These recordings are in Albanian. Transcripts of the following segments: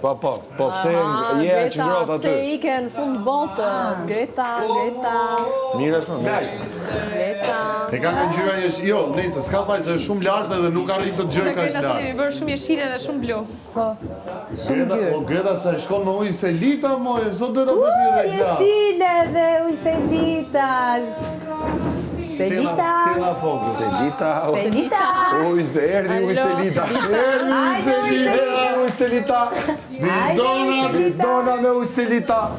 Po, pse je që ngrot aty? Pse ike në fund botës, Greta. Mirë është më, Greta. E ka nga ngjyra jo, nëse s'ka faj se është shumë lartë dhe nuk arrit të dëgjoj kaq Greta sot i bërë shumë jeshile dhe shumë blu. Po. Greta se shkon me ujë selita, moj, sot duhet ta bësh një reklam. Jeshile dhe ujë selita. Skena focus. Selita. Uj, se erdi uj Selita. Uj Selita. Bidona me uj Selita.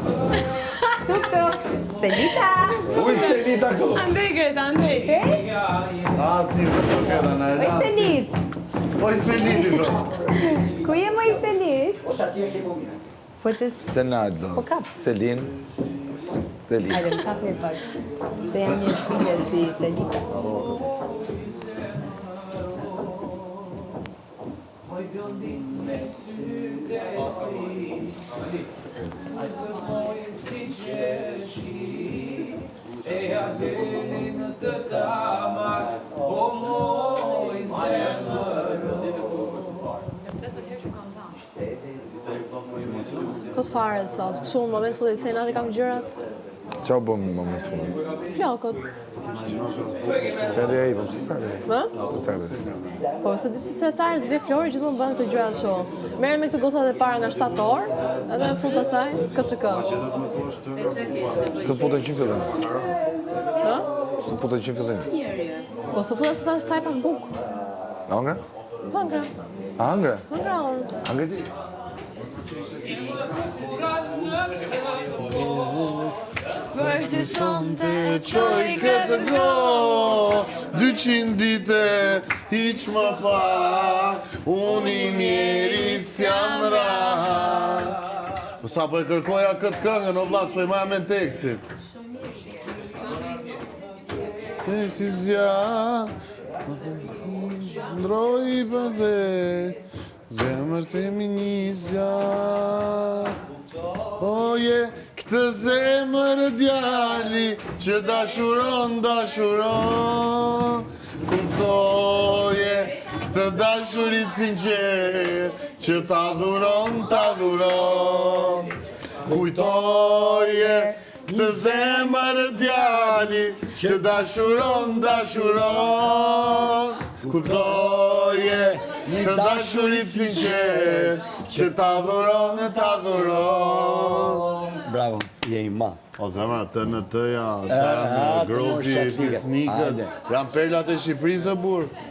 Selita. Uj Selita këtu. Andej, Greta, andej. Si vëtë Greta, na e Oj Selit. Oj Seliti, do. Ku je moj Selit? Senado. Selin. Selin. Hajde, më kap një pak. Se jam një shpile si Selita. Po të fare sot, kështu në moment fullit se natë kam gjërat. Qa bëm në moment fundit? Flokët. Sërdi e i, po pëse sërdi e i? Më? Pëse sërdi e i? Po, se di pëse Sarës vje Flori që të më bënë këtë gjërat shumë. Merren me këtë gosat e para nga 7 orë, edhe në fund pastaj, KÇK. Së futën që fillim? Hë? Së futën që fillim? Po, së futa se ta shtaj pak bukë. Angre? Hëngra. Angre? Hëngra orë. Angre ti? Për të sonte Qoj këtë go 200 dite hiq më pa unë i mjerit s'jam rahat. Po sa po e kërkoja këtë këngën, o vlas, po e maja me në tekstin. Si zjarë ndroj për dhe zemër temi një zjarë. Oje, këtë zemër djali që dashuron kuptoje këtë dashurit sinqer që ta dhuron kujtoje këtë zemër djali që dashuron kuptoje këtë dashurit sinqer që ta dhuron Bravo, je i ma. O zemra, të në tëja, qanë, gropi, fisnikët, janë perlat e Shqipërisë, burë.